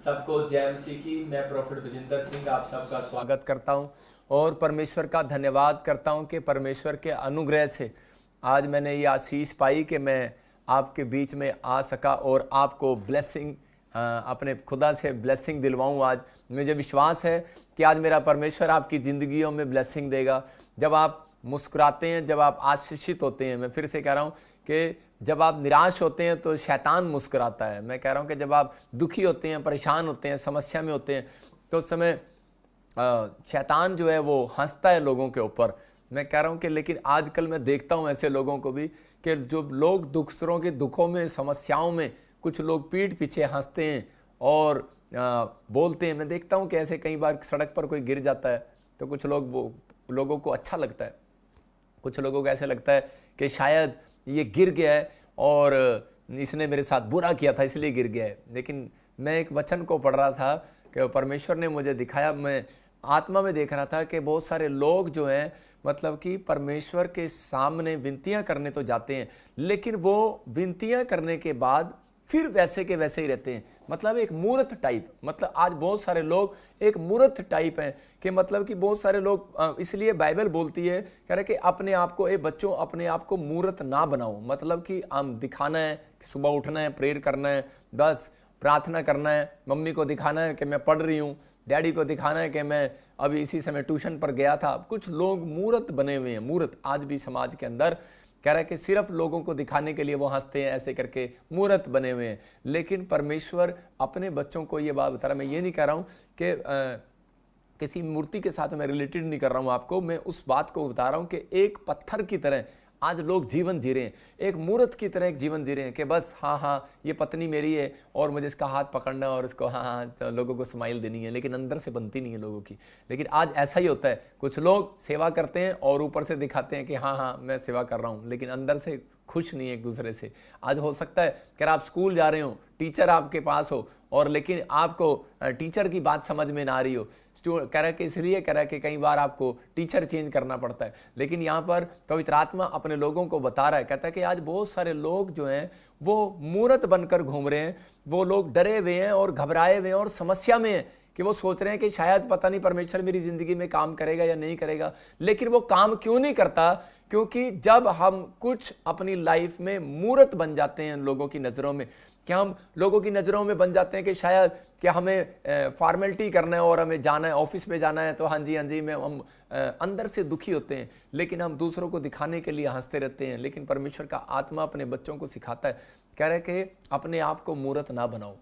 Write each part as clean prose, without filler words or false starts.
सबको जय मसीह की। मैं प्रोफेट विजेंद्र सिंह आप सबका स्वागत करता हूं और परमेश्वर का धन्यवाद करता हूं कि परमेश्वर के अनुग्रह से आज मैंने ये आशीष पाई कि मैं आपके बीच में आ सका और आपको ब्लेसिंग अपने खुदा से ब्लेसिंग दिलवाऊं। आज मुझे विश्वास है कि आज मेरा परमेश्वर आपकी ज़िंदगियों में ब्लेसिंग देगा। जब आप मुस्कुराते हैं, जब आप आशीषित होते हैं, मैं फिर से कह रहा हूँ कि जब आप निराश होते हैं तो शैतान मुस्कुराता है। मैं कह रहा हूँ कि जब आप दुखी होते हैं, परेशान होते हैं, समस्या में होते हैं तो उस समय शैतान जो है वो हंसता है लोगों के ऊपर। मैं कह रहा हूँ कि लेकिन आजकल मैं देखता हूँ ऐसे लोगों को भी कि जो लोग दूसरों के दुखों में, समस्याओं में कुछ लोग पीठ पीछे हंसते हैं और बोलते हैं। मैं देखता हूँ कि ऐसे कई बार सड़क पर कोई गिर जाता है तो कुछ लोगों को अच्छा लगता है, कुछ लोगों को ऐसे लगता है कि शायद ये गिर गया है और इसने मेरे साथ बुरा किया था इसलिए गिर गया है। लेकिन मैं एक वचन को पढ़ रहा था कि परमेश्वर ने मुझे दिखाया, मैं आत्मा में देख रहा था कि बहुत सारे लोग जो हैं मतलब कि परमेश्वर के सामने विनतियां करने तो जाते हैं लेकिन वो विनतियां करने के बाद फिर वैसे के वैसे ही रहते हैं। मतलब एक मूर्त टाइप, मतलब आज बहुत सारे लोग एक मूर्त टाइप हैं कि मतलब कि बहुत सारे लोग, इसलिए बाइबल बोलती है कह रहे कि अपने आप को बच्चों अपने आप को मूर्त ना बनाओ। मतलब कि हम दिखाना है कि सुबह उठना है, प्रेयर करना है, बस प्रार्थना करना है, मम्मी को दिखाना है कि मैं पढ़ रही हूँ, डैडी को दिखाना है कि मैं अभी इसी समय ट्यूशन पर गया था। कुछ लोग मूर्त बने हुए हैं, मूर्त आज भी समाज के अंदर कह रहा है कि सिर्फ लोगों को दिखाने के लिए वो हंसते हैं, ऐसे करके मूर्त बने हुए हैं। लेकिन परमेश्वर अपने बच्चों को ये बात बता रहा है। मैं ये नहीं कह रहा हूँ कि किसी मूर्ति के साथ मैं रिलेटेड नहीं कर रहा हूँ आपको, मैं उस बात को बता रहा हूँ कि एक पत्थर की तरह आज लोग जीवन जी रहे हैं, एक मूर्त की तरह एक जीवन जी रहे हैं कि बस हाँ ये पत्नी मेरी है और मुझे इसका हाथ पकड़ना है और इसको हाँ तो लोगों को स्माइल देनी है, लेकिन अंदर से बनती नहीं है लोगों की। लेकिन आज ऐसा ही होता है, कुछ लोग सेवा करते हैं और ऊपर से दिखाते हैं कि हाँ मैं सेवा कर रहा हूँ, लेकिन अंदर से खुश नहीं है एक दूसरे से। आज हो सकता है कि आप स्कूल जा रहे हो, टीचर आपके पास हो और लेकिन आपको टीचर की बात समझ में ना आ रही हो। कह रहा है कि इसलिए कह रहा है कि कई बार आपको टीचर चेंज करना पड़ता है। लेकिन यहाँ पर पवित्र आत्मा अपने लोगों को बता रहा है, कहता है कि आज बहुत सारे लोग जो हैं वो मूर्त बनकर घूम रहे हैं, वो लोग डरे हुए हैं और घबराए हुए हैं और समस्या में हैं कि वो सोच रहे हैं कि शायद पता नहीं परमेश्वर मेरी जिंदगी में काम करेगा या नहीं करेगा। लेकिन वो काम क्यों नहीं करता? क्योंकि जब हम कुछ अपनी लाइफ में मूर्त बन जाते हैं लोगों की नज़रों में, क्या हम लोगों की नज़रों में बन जाते हैं कि शायद क्या हमें फॉर्मेलिटी करना है और हमें जाना है, ऑफिस में जाना है तो हाँ जी मैं हम अंदर से दुखी होते हैं लेकिन हम दूसरों को दिखाने के लिए हंसते रहते हैं। लेकिन परमेश्वर का आत्मा अपने बच्चों को सिखाता है, कह रहे कि अपने आप को मूर्त ना बनाओ,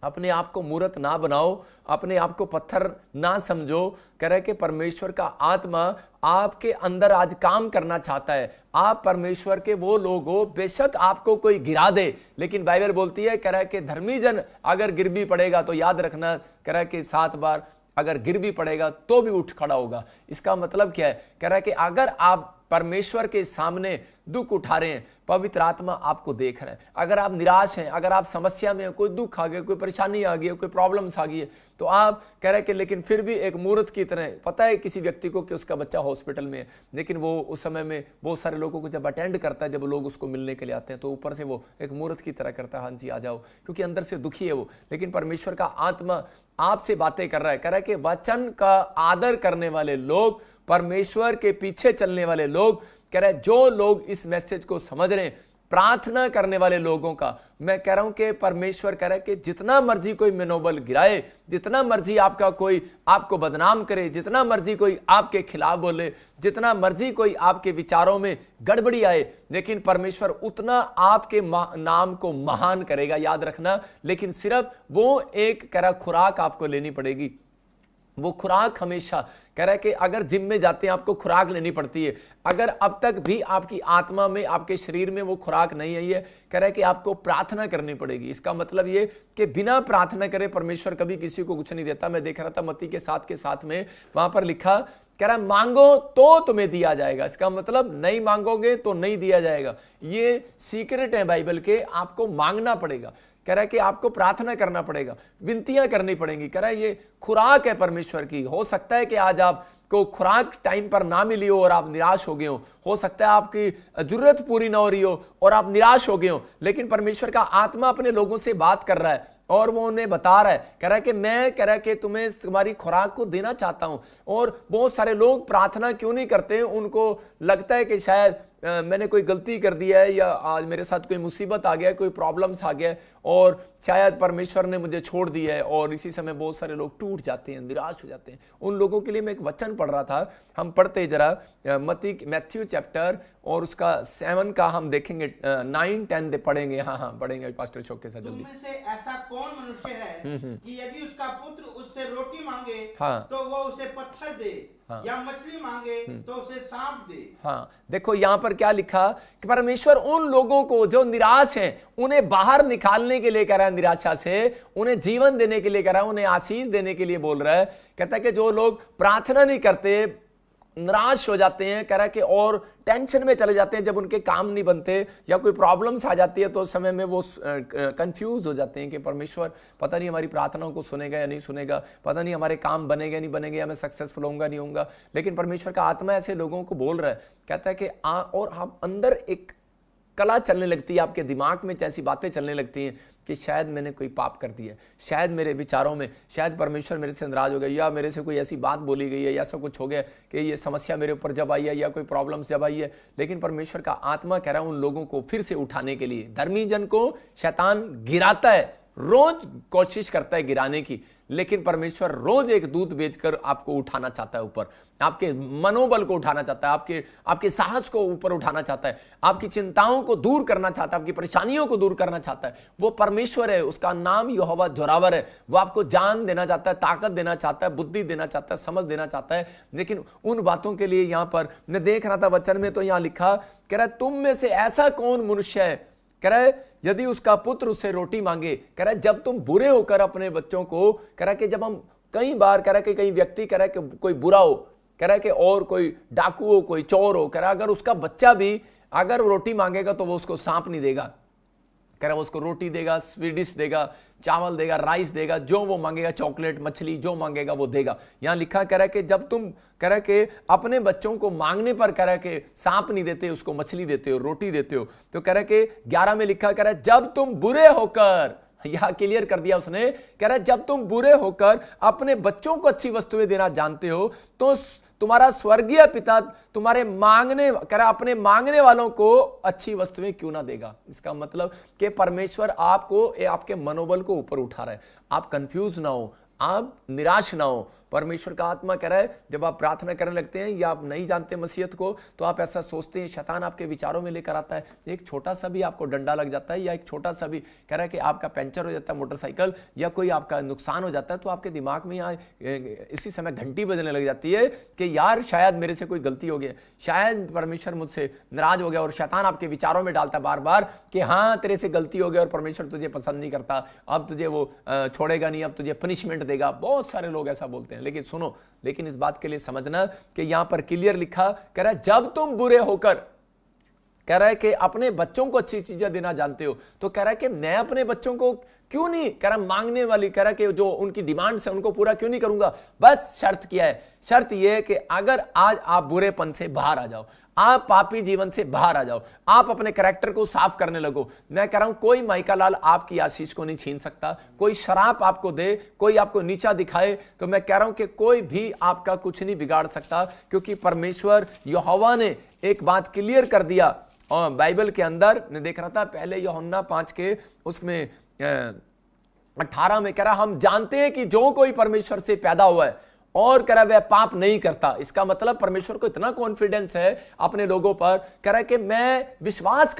अपने आप को मूर्त ना बनाओ, अपने आप को पत्थर ना समझो। कह रहे कि परमेश्वर का आत्मा आपके अंदर आज काम करना चाहता है। आप परमेश्वर के वो लोग हो, बेशक आपको कोई गिरा दे, लेकिन बाइबल बोलती है कह रहा है कि धर्मी जन अगर गिर भी पड़ेगा तो याद रखना, कह रहा है कि 7 बार अगर गिर भी पड़ेगा तो भी उठ खड़ा होगा। इसका मतलब क्या है? कह रहा है कि अगर आप परमेश्वर के सामने दुख उठा रहे हैं, पवित्र आत्मा आपको देख रहा है। अगर आप निराश हैं, अगर आप समस्या में हैं, कोई दुख आ गया, कोई परेशानी आ गई, कोई प्रॉब्लम्स आ गई है, तो आप कह रहे हैं कि लेकिन फिर भी एक मूर्त की तरह, पता है किसी व्यक्ति को कि उसका बच्चा हॉस्पिटल में है, लेकिन वो उस समय में बहुत सारे लोगों को जब अटेंड करता है, जब लोग उसको मिलने के लिए आते हैं तो ऊपर से वो एक मूर्त की तरह करता है, हाँ जी आ जाओ, क्योंकि अंदर से दुखी है वो। लेकिन परमेश्वर का आत्मा आपसे बातें कर रहा है, कह रहा है कि वचन का आदर करने वाले लोग, परमेश्वर के पीछे चलने वाले लोग, कह रहा है जो लोग इस मैसेज को समझ रहे हैं, प्रार्थना करने वाले लोगों का, मैं कह रहा हूं कि परमेश्वर कह रहा है कि जितना मर्जी कोई मनोबल गिराए, जितना मर्जी आपका कोई आपको बदनाम करे, जितना मर्जी कोई आपके खिलाफ बोले, जितना मर्जी कोई आपके विचारों में गड़बड़ी आए, लेकिन परमेश्वर उतना आपके नाम को महान करेगा, याद रखना। लेकिन सिर्फ वो एक कह रहा खुराक आपको लेनी पड़ेगी। वो खुराक हमेशा कह रहा है कि अगर जिम में जाते हैं आपको खुराक लेनी पड़ती है, अगर अब तक भी आपकी आत्मा में, आपके शरीर में वो खुराक नहीं आई है, कह रहा है कि आपको प्रार्थना करनी पड़ेगी। इसका मतलब ये कि बिना प्रार्थना करे परमेश्वर कभी किसी को कुछ नहीं देता। मैं देख रहा था मत्ती के 7 में वहां पर लिखा, कह रहा मांगो तो तुम्हें दिया जाएगा। इसका मतलब नहीं मांगोगे तो नहीं दिया जाएगा। ये सीक्रेट है बाइबल के, आपको मांगना पड़ेगा। कह रहा है कि आपको प्रार्थना करना पड़ेगा, विनतियां करनी पड़ेंगी। कह रहा है ये खुराक है परमेश्वर की। हो सकता है कि आज आपको खुराक टाइम पर ना मिली हो और आप निराश हो गए हो सकता है आपकी जरूरत पूरी ना हो रही हो और आप निराश हो गए हो, लेकिन परमेश्वर का आत्मा अपने लोगों से बात कर रहा है। और वो उन्हें बता रहा है, कह रहा है कि मैं कह रहा है कि तुम्हें तुम्हारी खुराक को देना चाहता हूं। और बहुत सारे लोग प्रार्थना क्यों नहीं करते, उनको लगता है कि शायद मैंने कोई गलती कर दिया है, या आज मेरे साथ कोई मुसीबत आ गया है, कोई प्रॉब्लम्स आ गया है, और शायद परमेश्वर ने मुझे छोड़ दिया है। और इसी समय बहुत सारे लोग टूट जाते हैं, निराश हो जाते हैं। उन लोगों के लिए मैं एक वचन पढ़ रहा था, हम पढ़ते जरा मैथ्यू चैप्टर और उसका 7 का हम देखेंगे, 9, 10 पढ़ेंगे। हाँ पढ़ेंगे पास्टर शोक के साथ जल्दी। तुम में से ऐसा कौन मनुष्य है कि यदि उसका पुत्र उससे रोटी मांगे हाँ। तो वो उसे पत्थर दे, हाँ। या मछली मांगे तो उसे सांप दे। हाँ, देखो यहाँ पर क्या लिखा कि परमेश्वर उन लोगों को जो निराश हैं उन्हें बाहर निकालने के लिए कह रहा है, निराशा से उन्हें जीवन देने के लिए कह रहा है, उन्हें आशीष देने के लिए बोल रहा है। कहता है कि जो लोग प्रार्थना नहीं करते, निराश हो जाते हैं, कह रहा है कि और टेंशन में चले जाते हैं, जब उनके काम नहीं बनते या कोई प्रॉब्लम्स आ जाती है तो उस समय में वो कंफ्यूज हो जाते हैं कि परमेश्वर पता नहीं हमारी प्रार्थनाओं को सुनेगा या नहीं सुनेगा, पता नहीं हमारे काम बनेगा नहीं बनेंगे, या मैं सक्सेसफुल होऊंगा नहीं होऊंगा। लेकिन परमेश्वर का आत्मा ऐसे लोगों को बोल रहा है, कहता है कि और हम अंदर एक कला चलने लगती है, आपके दिमाग में ऐसी बातें चलने लगती हैं कि शायद मैंने कोई पाप कर दिया है, शायद मेरे विचारों में, शायद परमेश्वर मेरे से नाराज हो गया, या मेरे से कोई ऐसी बात बोली गई है, या ऐसा कुछ हो गया कि ये समस्या मेरे ऊपर जब आई है, या कोई प्रॉब्लम्स जब आई है। लेकिन परमेश्वर का आत्मा कह रहा है उन लोगों को फिर से उठाने के लिए। धर्मी जन को शैतान गिराता है, रोज कोशिश करता है गिराने की, लेकिन परमेश्वर रोज एक दूत भेजकर आपको उठाना चाहता है ऊपर, आपके मनोबल को उठाना चाहता है, आपके साहस को ऊपर उठाना चाहता है, आपकी चिंताओं को दूर करना चाहता है, आपकी परेशानियों को दूर करना चाहता है। वो परमेश्वर है, उसका नाम यहोवा जोरावर है। वो आपको जान देना चाहता है, ताकत देना चाहता है, बुद्धि देना चाहता है, समझ देना चाहता है। लेकिन उन बातों के लिए यहां पर मैं देख रहा था वचन में, तो यहां लिखा, कह रहा है तुम में से ऐसा कौन मनुष्य है, कह रहा है यदि उसका पुत्र उससे रोटी मांगे। कह रहा है जब तुम बुरे होकर अपने बच्चों को, कह रहा है कि जब हम कई बार, कह रहा है कि कई व्यक्ति, कह रहा है कि कोई बुरा हो, कह रहा है कि और कोई डाकू हो, कोई चोर हो, कह रहा है अगर उसका बच्चा भी अगर रोटी मांगेगा तो वो उसको सांप नहीं देगा, कह रहा है वो उसको रोटी देगा, स्वीट डिश देगा, चावल देगा, राइस देगा, जो वो मांगेगा, चॉकलेट, मछली, जो मांगेगा वो देगा। यहां लिखा कह रहा है कि जब तुम, कह रहा है कि अपने बच्चों को मांगने पर, कह रहा है कि सांप नहीं देते, उसको मछली देते हो, रोटी देते हो। तो कह रहा है कि 11 में लिखा, कह रहा है जब तुम बुरे होकर, यहां क्लियर कर दिया उसने, कह रहा है जब तुम बुरे होकर अपने बच्चों को अच्छी वस्तुएं देना जानते हो तो तुम्हारा स्वर्गीय पिता तुम्हारे मांगने, कह रहा अपने मांगने वालों को अच्छी वस्तुएं क्यों ना देगा। इसका मतलब कि परमेश्वर आपको, आपके मनोबल को ऊपर उठा रहा है। आप कंफ्यूज ना हो, आप निराश ना हो। परमेश्वर का आत्मा कह रहा है जब आप प्रार्थना करने लगते हैं या आप नहीं जानते मसीहत को, तो आप ऐसा सोचते हैं, शैतान आपके विचारों में लेकर आता है, एक छोटा सा भी आपको डंडा लग जाता है, या एक छोटा सा भी, कह रहा है कि आपका पंचर हो जाता है मोटरसाइकिल, या कोई आपका नुकसान हो जाता है, तो आपके दिमाग में यहाँ इसी समय घंटी बजने लग जाती है कि यार शायद मेरे से कोई गलती हो गई, शायद परमेश्वर मुझसे नाराज हो गया। और शैतान आपके विचारों में डालता है बार बार कि हाँ तेरे से गलती हो गई और परमेश्वर तुझे पसंद नहीं करता, अब तुझे वो छोड़ेगा नहीं, अब तुझे पनिशमेंट देगा। बहुत सारे लोग ऐसा बोलते हैं। लेकिन सुनो, लेकिन इस बात के लिए समझना कि यहां पर क्लियर लिखा, कह रहा है जब तुम बुरे होकर, कह रहा है कि अपने बच्चों को अच्छी चीजें देना जानते हो, तो कह रहा है कि मैं अपने बच्चों को क्यों नहीं, कह रहा मांगने वाली, कह रहा कि जो उनकी डिमांड्स है उनको पूरा क्यों नहीं करूंगा। बस शर्त क्या है, शर्त यह है कि अगर आज आप बुरेपन से बाहर आ जाओ, आप पापी जीवन से बाहर आ जाओ, आप अपने कैरेक्टर को साफ करने लगो। मैं कह रहा हूं कोई माइका लाल आपकी आशीष को नहीं छीन सकता, कोई शराब आपको दे, कोई आपको नीचा दिखाए, तो मैं कह रहा हूं कि कोई भी आपका कुछ नहीं बिगाड़ सकता, क्योंकि परमेश्वर यहोवा ने एक बात क्लियर कर दिया। और बाइबल के अंदर मैं देख रहा था पहले यूहन्ना 5 के उसमें 18 में, कह रहा हम जानते हैं कि जो कोई परमेश्वर से पैदा हुआ है और कह रहा वह पाप नहीं करता। इसका मतलब परमेश्वर को इतना कॉन्फिडेंस है अपने लोगों पर, कह रहा है कि मैं विश्वास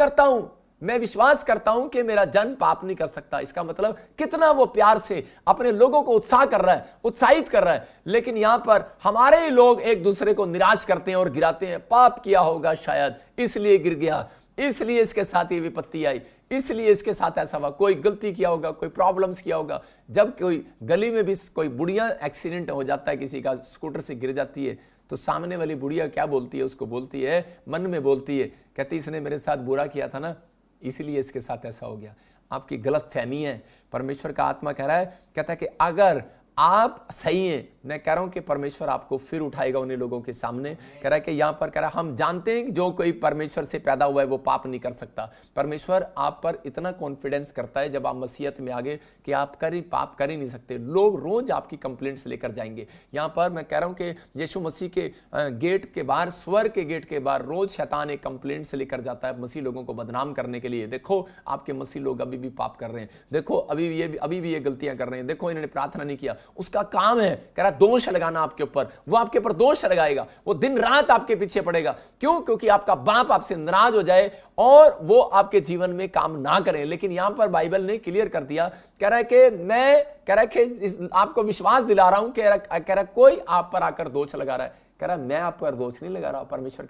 करता हूं कि मेरा जन पाप नहीं कर सकता। इसका मतलब कितना वो प्यार से अपने लोगों को उत्साहित कर रहा है। लेकिन यहां पर हमारे ही लोग एक दूसरे को निराश करते हैं और गिराते हैं। पाप किया होगा शायद, इसलिए गिर गया, इसलिए इसके साथ ये विपत्ति आई, इसलिए इसके साथ ऐसा हुआ, कोई गलती किया होगा, कोई प्रॉब्लम्स किया होगा। जब कोई गली में भी कोई बुढ़िया एक्सीडेंट हो जाता है, किसी का स्कूटर से गिर जाती है, तो सामने वाली बुढ़िया क्या बोलती है, उसको बोलती है, मन में बोलती है, कहती इसने मेरे साथ बुरा किया था ना, इसलिए इसके साथ ऐसा हो गया। आपकी गलत फहमी है। परमेश्वर का आत्मा कह रहा है, कहता है कि अगर आप सही हैं, मैं कह रहा हूं कि परमेश्वर आपको फिर उठाएगा उन्हीं लोगों के सामने। कह रहा है कि यहां पर कह रहा है हम जानते हैं कि जो कोई परमेश्वर से पैदा हुआ है वो पाप नहीं कर सकता। परमेश्वर आप पर इतना कॉन्फिडेंस करता है जब आप मसीहत में आगे कि आप पाप कर ही नहीं सकते। लोग रोज आपकी कंप्लेंट्स लेकर जाएंगे। यहां पर मैं कह रहा हूं कि यीशु मसीह के गेट के बाहर, स्वर्ग के गेट के बाहर रोज शैतान एक कंप्लेंट्स लेकर जाता है मसीह लोगों को बदनाम करने के लिए। देखो आपके मसीह लोग अभी भी पाप कर रहे हैं, देखो अभी भी ये गलतियां कर रहे हैं, देखो इन्होंने प्रार्थना नहीं किया। उसका काम है कह रहा दोष लगाना आपके ऊपर, वो आपके ऊपर दोष लगाएगा, वो दिन रात आपके पीछे पड़ेगा। क्यों? क्योंकि आपका बाप आपसे नाराज हो जाए और वो आपके जीवन में काम ना करे। लेकिन यहां पर बाइबल ने क्लियर कर दिया, कह रहा है कि मैं कह रहा है कि आपको विश्वास दिला रहा हूं, कह रहा कोई आप पर आकर दोष लगा रहा है, कह रहा मैं आप पर दोष नहीं लगा रहा। परमेश्वर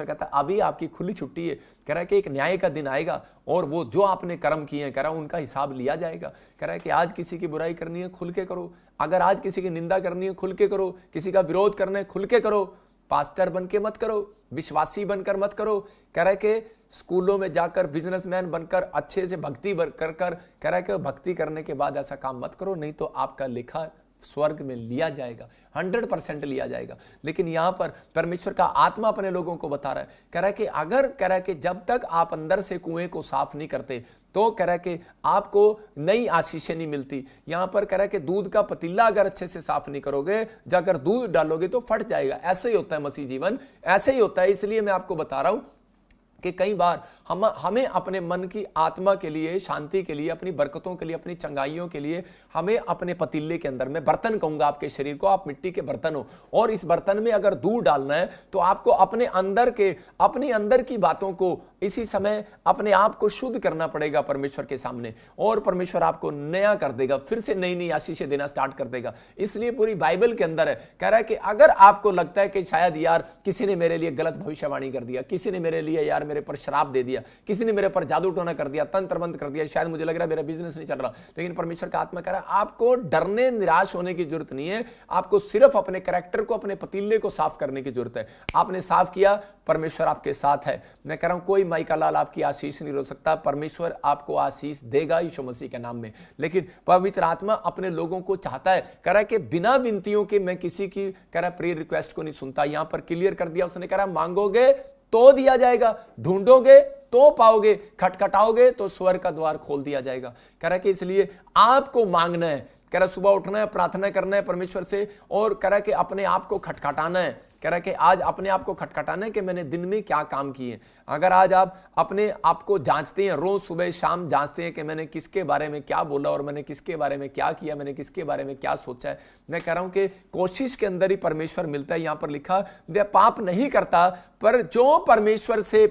कहता है अभी आपकी खुली छुट्टी है। कह रहा है कि एक न्याय का दिन आएगा और वो जो आपने कर्म किए हैं, कह रहा उनका हिसाब लिया जाएगा। कह रहा है कि आज किसी की बुराई करनी है खुल के करो, अगर आज किसी की निंदा करनी है खुल के करो, किसी का विरोध करना है खुल के करो, पास्टर बन के मत करो, विश्वासी बनकर मत करो। कह रहा है कि स्कूलों में जाकर बिजनेसमैन बनकर अच्छे से भक्ति कर कह रहा है कि भक्ति करने के बाद ऐसा काम मत करो, नहीं तो आपका लेखा स्वर्ग में लिया जाएगा, 100% लिया जाएगा। लेकिन यहां पर परमेश्वर का आत्मा अपने लोगों को बता रहा है, कह रहा है कि अगर कह रहा है कि जब तक आप अंदर से कुएं को साफ नहीं करते तो कह रहा है कि आपको नई आशीषें नहीं मिलती। यहां पर कह रहा है कि दूध का पतीला अगर अच्छे से साफ नहीं करोगे, जाकर दूध डालोगे तो फट जाएगा। ऐसे ही होता है मसीह जीवन, ऐसे ही होता है। इसलिए मैं आपको बता रहा हूं कि कई बार हमें अपने मन की आत्मा के लिए, शांति के लिए, अपनी बरकतों के लिए, अपनी चंगाइयों के लिए हमें अपने पतीले के अंदर, मैं बर्तन कहूंगा आपके शरीर को, आप मिट्टी के बर्तन हो और इस बर्तन में अगर दूध डालना है तो आपको अपने अंदर की बातों को इसी समय अपने आप को शुद्ध करना पड़ेगा परमेश्वर के सामने, और परमेश्वर आपको नया कर देगा, फिर से नई नई आशीषें देना स्टार्ट कर देगा। इसलिए पूरी बाइबल के अंदर है, कह रहा है कि अगर आपको लगता है कि शायद यार किसी ने मेरे लिए गलत भविष्यवाणी कर दिया, किसी ने मेरे लिए यार मेरे पर श्राप दे दिया, किसी ने मेरे पर जादू टोना कर दिया, तंत्र मंत्र कर दिया, शायद मुझे लग रहा है मेरा बिजनेस नहीं चल रहा, लेकिन परमेश्वर का आत्मा कह रहा है आपको डरने, निराश होने की जरूरत नहीं है। आपको सिर्फ अपने कैरेक्टर को, अपने पतीले को साफ करने की जरूरत है। आपने साफ किया, परमेश्वर आपके साथ है। मैं कह रहा हूं कोई माई का लाल आपकी आशीष नहीं रोक सकता, परमेश्वर आपको आशीष देगा यीशु मसीह के नाम में। लेकिन पवित्र आत्मा अपने लोगों को चाहता है, कह रहा है कि बिना विनतियों के मैं किसी की कह रहा प्रेयर रिक्वेस्ट को नहीं सुनता। यहां पर क्लियर कर दिया उसने, कह रहा मांगोगे तो दिया जाएगा, ढूंढोगे तो पाओगे, खटखटाओगे तो स्वर्ग का द्वार खोल दिया जाएगा। कह रहा है कि इसलिए आपको मांगना है, कह रहा सुबह उठना है, प्रार्थना करना है परमेश्वर से, और कह रहा कि अपने आप को खटखटाना है। कह रहा कि आज अपने आप को खटखटाना है कि मैंने दिन में क्या काम किए। अगर आज आप अपने आप को जांचते हैं, रोज सुबह शाम जांचते हैं कि मैंने किसके बारे में क्या बोला और मैंने किसके बारे में क्या किया, मैंने किसके बारे में क्या सोचा है, मैं कह रहा हूं कि कोशिश के अंदर ही परमेश्वर मिलता है। यहां पर लिखा वह पाप नहीं करता, पर जो परमेश्वर से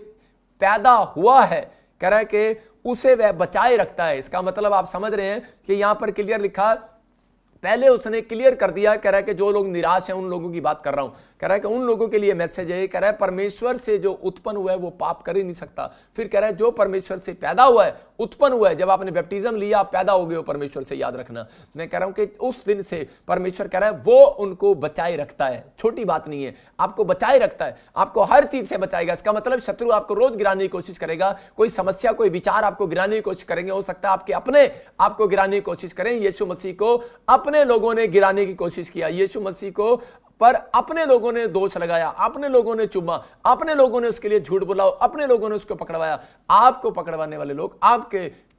पैदा हुआ है कह रहा है कि उसे वह बचाए रखता है। इसका मतलब आप समझ रहे हैं कि यहां पर क्लियर लिखा, पहले उसने क्लियर कर दिया, कह रहा है कि जो लोग निराश हैं उन लोगों की बात कर रहा हूं, कह रहा है कि उन लोगों के लिए मैसेज है। कह रहा है परमेश्वर से जो उत्पन्न हुआ है वो पाप कर ही नहीं सकता। फिर कह रहा है जो परमेश्वर से पैदा हुआ है, उत्पन्न हुआ है, जब आपने बैप्टिज्म लिया आप पैदा हो गए हो परमेश्वर से, याद रखना। मैं कह रहा हूं कि उस दिन से परमेश्वर कह रहा है वो उनको बचाए रखता है। छोटी बात नहीं है, आपको बचाए रखता है, आपको हर चीज से बचाएगा। इसका मतलब शत्रु आपको रोज गिराने की कोशिश करेगा, कोई समस्या, कोई विचार आपको गिराने की कोशिश करेंगे, हो सकता है आपके अपने आपको गिराने की कोशिश करें। यीशु मसीह को अपने लोगों ने गिराने की कोशिश किया, यीशु मसीह को पर अपने लोगों ने दोष लगाया, अपने लोगों ने चुमा, अपने लोगों ने उसके लिए झूठ बोला, अपने लोगों ने उसको पकड़वाया। आपको पकड़वाने वाले लोग,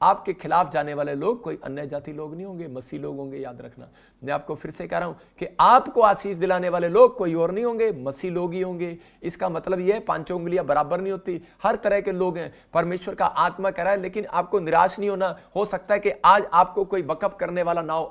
आपके खिलाफ जाने वाले लोग कोई अन्य जाति लोग नहीं होंगे, मसीह लोग होंगे, याद रखना। मैं आपको फिर से कह रहा हूं कि आपको आशीष दिलाने वाले लोग कोई और नहीं होंगे, मसीह लोग ही होंगे। इसका मतलब यह है पांचों उंगलियां बराबर नहीं होती, हर तरह के लोग हैं। परमेश्वर का आत्मा कह रहा है, लेकिन आपको निराश नहीं होना। हो सकता है कि आज आपको कोई बकअप करने वाला ना हो,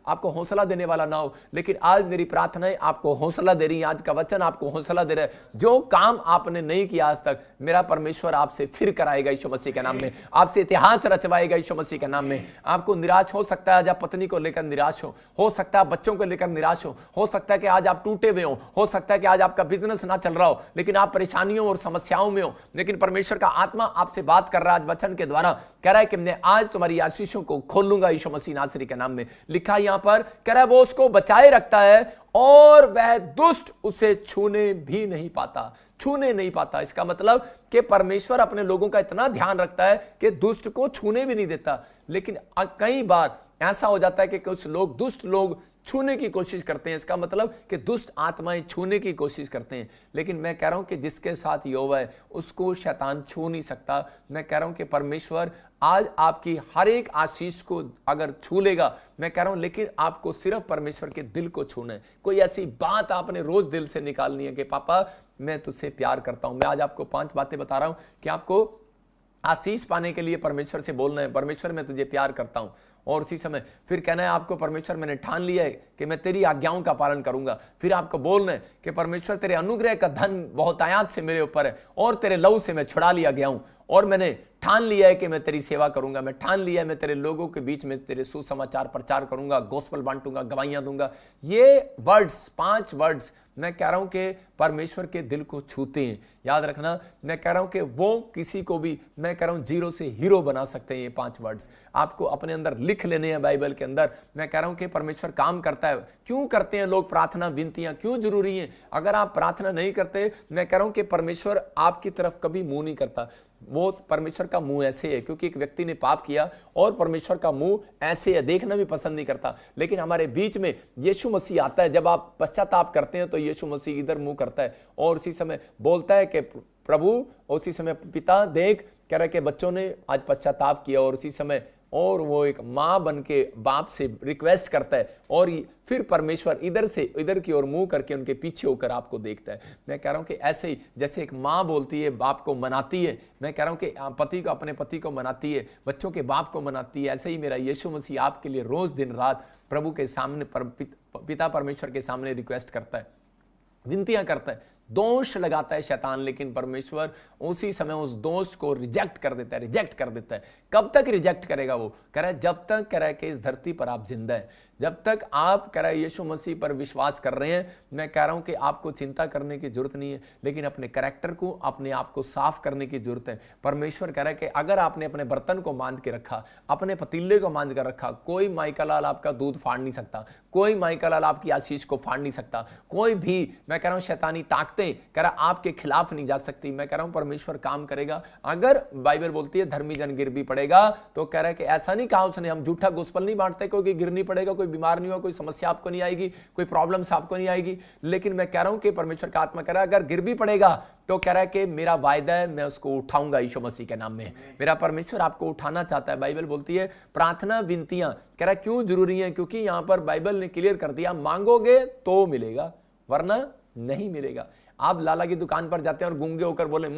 आपको हौसला देने वाला ना हो, लेकिन आज मेरी प्रार्थना है आपको हौसला दे रही है। आज का वचन आपको हौसला दे रहा है। जो काम आपने नहीं किया आज तक, मेरा परमेश्वर आपसे फिर कराएगा यीशु मसीह के नाम में, आपसे इतिहास रचवाएगा यीशु मसीह के नाम में। आपको निराश हो सकता है, आज आप पत्नी को लेकर निराश हो सकता है बच्चों को लेकर निराश हो सकता है कि आज आप टूटे हुए हो सकता है कि आज आपका बिजनेस ना चल रहा हो, लेकिन आप परेशानियों और समस्याओं में हो। लेकिन परमेश्वर का आत्मा आपसे बात कर रहा है आज वचन के द्वारा, कह रहा है कि मैं आज तुम्हारी आशीषों को खोलूंगा यीशु मसीह नासरी के नाम में। लिखा यहां पर, कह रहा है वो उसको बचाए रखता है और वह दुष्ट उसे छूने भी नहीं पाता। इसका मतलब कि परमेश्वर अपने लोगों का इतना ध्यान रखता है कि दुष्ट को छूने भी नहीं देता। लेकिन कई बार ऐसा हो जाता है कि कुछ लोग, दुष्ट लोग छूने की कोशिश करते हैं। इसका मतलब कि दुष्ट आत्माएं छूने की कोशिश करते हैं, लेकिन मैं कह रहा हूं कि जिसके साथ यहोवा है उसको शैतान छू नहीं सकता। मैं कह रहा हूं कि परमेश्वर आज आपकी हर एक आशीष को अगर छू लेगा, मैं कह रहा हूं, लेकिन आपको सिर्फ परमेश्वर के दिल को छूना है। कोई ऐसी बात आपने रोज दिल से निकालनी है कि पापा मैं तुझसे प्यार करता हूं। मैं आज आपको 5 बातें बता रहा हूं कि आपको आशीष पाने के लिए परमेश्वर से बोलना है, परमेश्वर मैं तुझे प्यार करता हूं। और उसी समय फिर कहना है आपको, परमेश्वर मैंने ठान लिया है कि मैं तेरी आज्ञाओं का पालन करूंगा। फिर आपको बोलना है कि परमेश्वर तेरे अनुग्रह का धन बहुत आयात से मेरे ऊपर है और तेरे लहू से मैं छुड़ा लिया गया हूं और मैंने ठान लिया है कि मैं तेरी सेवा करूंगा। मैं ठान लिया है मैं तेरे लोगों के बीच में तेरे सुसमाचार प्रचार करूंगा, गोस्पल बांटूंगा, गवाहियां दूंगा। ये वर्ड्स, 5 वर्ड्स मैं कह रहा हूं कि परमेश्वर के दिल को छूते हैं। याद रखना, मैं कह रहा हूं कि वो किसी को भी, मैं कह रहा हूं, जीरो से हीरो बना सकते हैं। ये 5 वर्ड्स आपको अपने अंदर लिख लेने हैं बाइबल के अंदर। मैं कह रहा हूं कि परमेश्वर काम करता है। क्यों करते हैं लोग प्रार्थना, विनतियां क्यों जरूरी हैं? अगर आप प्रार्थना नहीं करते, मैं कह रहा हूं कि परमेश्वर आपकी तरफ कभी मुंह नहीं करता। वो परमेश्वर का मुंह ऐसे है क्योंकि एक व्यक्ति ने पाप किया और परमेश्वर का मुंह ऐसे है, देखना भी पसंद नहीं करता। लेकिन हमारे बीच में यीशु मसीह आता है। जब आप पश्चाताप करते हैं तो यीशु मसीह इधर मुंह करता है और उसी समय बोलता है कि प्रभु, उसी समय पिता देख, कह रहा है कि बच्चों ने आज पश्चाताप किया। और उसी समय और वो एक माँ बन के बाप से रिक्वेस्ट करता है और फिर परमेश्वर इधर से इधर की ओर मुंह करके उनके पीछे होकर आपको देखता है। मैं कह रहा हूं कि ऐसे ही जैसे एक माँ बोलती है, बाप को मनाती है, मैं कह रहा हूं कि पति को अपने पति को मनाती है, बच्चों के बाप को मनाती है, ऐसे ही मेरा यीशु मसीह आपके लिए रोज दिन रात प्रभु के सामने, पिता परमेश्वर के सामने रिक्वेस्ट करता है, विनतियां करता है, दोष लगाता है शैतान। लेकिन परमेश्वर उसी समय उस दोष को रिजेक्ट कर देता है, रिजेक्ट कर देता है। कब तक रिजेक्ट करेगा वो? कह रहा है जब तक, कह रहा है कि इस धरती पर आप जिंदा है, जब तक आप, कह रहा है, यीशु मसीह पर विश्वास कर रहे हैं। मैं कह रहा हूं कि आपको चिंता करने की जरूरत नहीं है, लेकिन अपने कैरेक्टर को, अपने आप को साफ करने की जरूरत है। परमेश्वर कह रहा है कि अगर आपने अपने बर्तन को मांज के रखा, अपने पतीले को मांज कर रखा, कोई माइका लाल आपका दूध फाड़ नहीं सकता, कोई माइका लाल आपकी आशीष को फाड़ नहीं सकता, कोई भी, मैं कह रहा हूं, शैतानी ताकतें, कह रहा आपके खिलाफ नहीं जा सकती। मैं कह रहा हूं परमेश्वर काम करेगा। अगर बाइबल बोलती है धर्मी जन गिर भी पड़ेगा, तो कह रहा है कि ऐसा नहीं कहा उसने, हम झूठा गोस्पल नहीं बांटते, कोई गिर नहीं पड़ेगा, कोई बीमार नहीं हुआ, कोई समस्या आपको नहीं आएगी, कोई प्रॉब्लम्स आपको नहीं आएगी। लेकिन मैं कह रहा हूं कि परमेश्वर का आत्मा कह रहा है अगर गिर भी पड़ेगा तो कह रहा है कि मेरा वायदा है, मैं उसको उठाऊंगा यीशु मसीह के नाम में। मेरा परमेश्वर आपको उठाना चाहता है। बाइबल बोलती है प्रार्थना, विनतियां, कह रहा है क्यों जरूरी है? क्योंकि यहां पर बाइबल ने क्लियर कर दिया, मांगोगे तो मिलेगा वरना नहीं मिलेगा। आप लाला की दुकान पर जाते हैं और गूंगे होकर बोले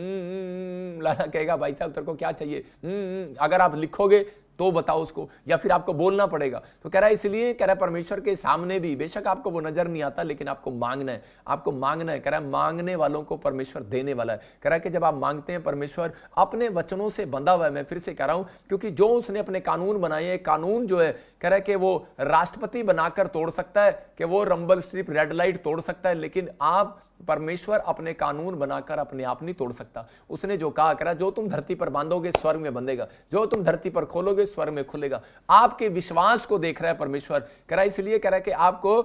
लाला कहेगा भाई साहब तेरे को क्या चाहिए? अगर आप लिखोगे तो बताओ उसको, या फिर आपको बोलना पड़ेगा। तो कह रहा है इसलिए, कह रहा है परमेश्वर के सामने भी बेशक आपको वो नजर नहीं आता, लेकिन आपको मांगना है, आपको मांगना है। कह रहा है मांगने वालों को परमेश्वर देने वाला है। कह रहा है कि जब आप मांगते हैं, परमेश्वर अपने वचनों से बंधा हुआ है। मैं फिर से कह रहा हूं, क्योंकि जो उसने अपने कानून बनाए हैं, कानून जो है, कह रहा है कि वो राष्ट्रपति बनाकर तोड़ सकता है, कि वो रंबल स्ट्रिप, रेड लाइट तोड़ सकता है, लेकिन आप, परमेश्वर अपने कानून बनाकर अपने आप नहीं तोड़ सकता। उसने जो कहा, कह रहा जो तुम धरती पर बांधोगे स्वर्ग में बंधेगा, जो तुम धरती पर खोलोगे स्वर्ग में खुलेगा। आपके विश्वास को देख रहा है परमेश्वर। कह रहा इसलिए, कह रहा है कि आपको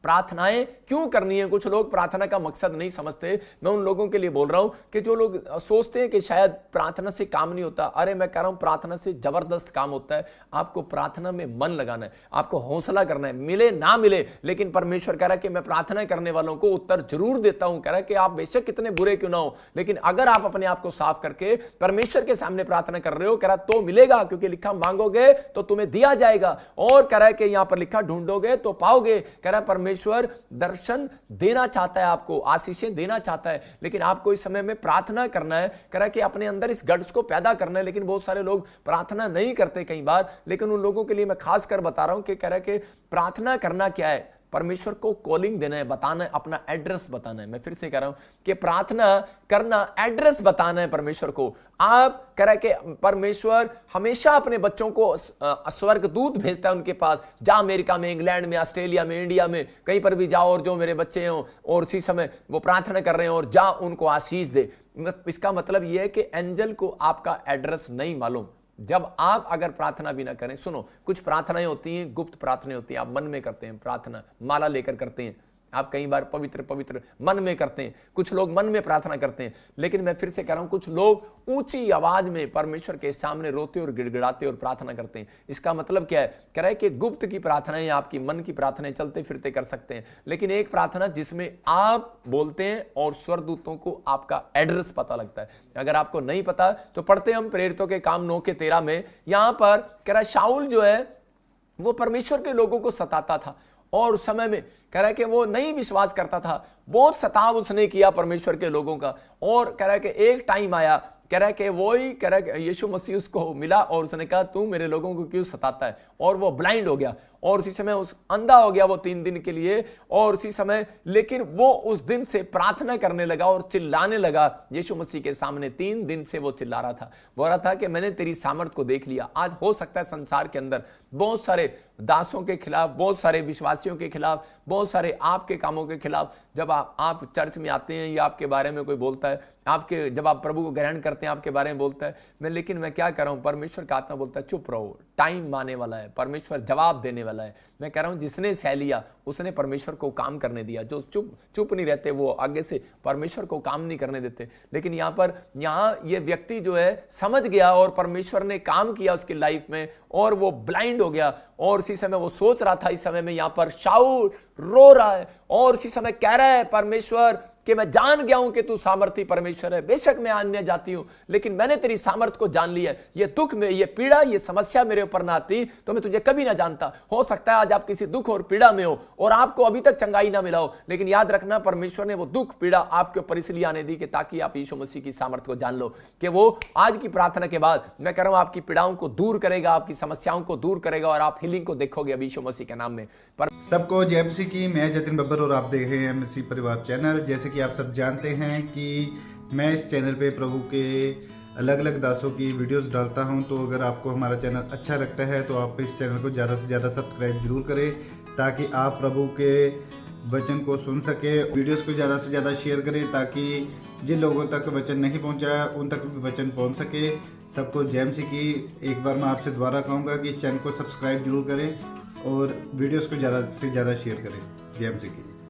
प्रार्थनाएं क्यों करनी है? कुछ लोग प्रार्थना का मकसद नहीं समझते। मैं उन लोगों के लिए बोल रहा हूं कि जो लोग सोचते हैं कि शायद प्रार्थना से काम नहीं होता, अरे मैं कह रहा हूं प्रार्थना से जबरदस्त काम होता है। आपको प्रार्थना में मन लगाना है, आपको हौसला करना है, मिले ना मिले, लेकिन परमेश्वर कह रहा है कि मैं प्रार्थना करने वालों को उत्तर जरूर देता हूं। कह रहा है कि आप बेशक कितने बुरे क्यों ना हो, लेकिन अगर आप अपने आप को साफ करके परमेश्वर के सामने प्रार्थना कर रहे हो, कह रहा तो मिलेगा, क्योंकि लिखा मांगोगे तो तुम्हें दिया जाएगा। और कह रहा है कि यहां पर लिखा ढूंढोगे तो पाओगे। कह रहा है परमेश्वर दर्शन देना चाहता है, आपको आशीषें देना चाहता है, लेकिन आपको इस समय में प्रार्थना करना है। कह रहा है कि अपने अंदर इस गट्स को पैदा करना है। लेकिन बहुत सारे लोग प्रार्थना नहीं करते कई बार, लेकिन उन लोगों के लिए मैं खास कर बता रहा हूं कि कह रहा है कि प्रार्थना करना क्या है, परमेश्वर को कॉलिंग देना है, बताना है, अपना एड्रेस बताना है। मैं फिर से कह रहा हूं कि प्रार्थना करना, एड्रेस बताना है परमेश्वर को। आप कह रहे कि परमेश्वर हमेशा अपने बच्चों को स्वर्गदूत भेजता है उनके पास। जा अमेरिका में, इंग्लैंड में, ऑस्ट्रेलिया में, इंडिया में, कहीं पर भी जाओ और जो मेरे बच्चे हो और उसी समय वो प्रार्थना कर रहे हैं और जा उनको आशीष दे। इसका मतलब यह है कि एंजल को आपका एड्रेस नहीं मालूम। जब आप अगर प्रार्थना भी ना करें, सुनो, कुछ प्रार्थनाएं होती हैं, गुप्त प्रार्थनाएं होती हैं, आप मन में करते हैं प्रार्थना, माला लेकर करते हैं, आप कई बार पवित्र पवित्र मन में करते हैं, कुछ लोग मन में प्रार्थना करते हैं, लेकिन मैं फिर से कह रहा हूं कुछ लोग ऊंची आवाज में परमेश्वर के सामने रोते और गिड़गिड़ाते और प्रार्थना करते हैं। इसका मतलब क्या है? कह रहा है कि गुप्त की प्रार्थनाएं, आपकी मन की प्रार्थनाएं चलते फिरते कर सकते हैं, लेकिन एक प्रार्थना जिसमें आप बोलते हैं और स्वर्गदूतों को आपका एड्रेस पता लगता है। अगर आपको नहीं पता तो पढ़ते हम प्रेरितों के काम 9:13 में, यहां पर कह रहा है शाऊल जो है वो परमेश्वर के लोगों को सताता था और उस समय में कह रहा है कि वो नहीं विश्वास करता था, बहुत सताव उसने किया परमेश्वर के लोगों का। और कह रहा है कि एक टाइम आया, कह रहा है कि वही कह रहा है कि यीशु मसीह उसको मिला और उसने कहा तू मेरे लोगों को क्यों सताता है, और वो ब्लाइंड हो गया और उसी समय उस अंधा हो गया वो 3 दिन के लिए। और उसी समय लेकिन वो उस दिन से प्रार्थना करने लगा और चिल्लाने लगा यीशु मसीह के सामने। 3 दिन से वो चिल्ला रहा था, बोल रहा था कि मैंने तेरी सामर्थ को देख लिया। आज हो सकता है संसार के अंदर बहुत सारे दासों के खिलाफ, बहुत सारे विश्वासियों के खिलाफ, बहुत सारे आपके कामों के खिलाफ, जब आप चर्च में आते हैं या आपके बारे में कोई बोलता है, आपके जब आप प्रभु को ग्रहण करते हैं आपके बारे में बोलता है, लेकिन मैं क्या कर रहा हूं, परमेश्वर का आत्मा बोलता है चुप रहो, टाइम आने वाला है, परमेश्वर जवाब देने वाला है। मैं कह रहा हूं जिसने सह लिया उसने परमेश्वर को काम करने दिया। जो चुप नहीं रहते वो आगे से परमेश्वर को काम नहीं करने देते। लेकिन यहाँ ये व्यक्ति जो है समझ गया और परमेश्वर ने काम किया उसकी लाइफ में और वो ब्लाइंड हो गया। और उसी समय वो सोच रहा था, इस समय में यहाँ पर शाऊल रो रहा है और उसी समय कह रहा है परमेश्वर कि मैं जान गया हूं कि तू सामर्थी परमेश्वर है, बेशक मैं अन्य जाति हूं लेकिन मैंने तेरी सामर्थ को जान लिया। ये दुख में, ये पीड़ा, ये समस्या मेरे ऊपर ना आती तो मैं तुझे कभी ना जानता। हो सकता है आज आप किसी दुख और पीड़ा में हो और आपको अभी तक चंगाई ना मिला हो, लेकिन याद रखना परमेश्वर ने वो दुख पीड़ा आपके ऊपर इसलिए आने दी कि ताकि आप यीशु मसीह की सामर्थ को जान लो कि वो आज की प्रार्थना के बाद मैं कह रहा हूं आपकी पीड़ाओं को दूर करेगा, आपकी समस्याओं को दूर करेगा और आप हीलिंग को देखोगे अभी यीशु मसीह के नाम में। सबको जय मसीह की। मैं जतिन बब्बर और आप देख रहे हैं मसीह परिवार चैनल। जैसे कि आप सब जानते हैं कि मैं इस चैनल पे प्रभु के अलग अलग दासों की वीडियोस डालता हूं, तो अगर आपको हमारा चैनल अच्छा लगता है तो आप इस चैनल को ज़्यादा से ज़्यादा सब्सक्राइब जरूर करें ताकि आप प्रभु के वचन को सुन सके। वीडियोस को ज़्यादा से ज़्यादा शेयर करें ताकि जिन लोगों तक वचन नहीं पहुंचा उन तक भी वचन पहुंच सके। सबको जय मसीह की। एक बार मैं आपसे दोबारा कहूँगा कि इस चैनल को सब्सक्राइब जरूर करें और वीडियोस को ज़्यादा से ज़्यादा शेयर करें। जय मसीह की।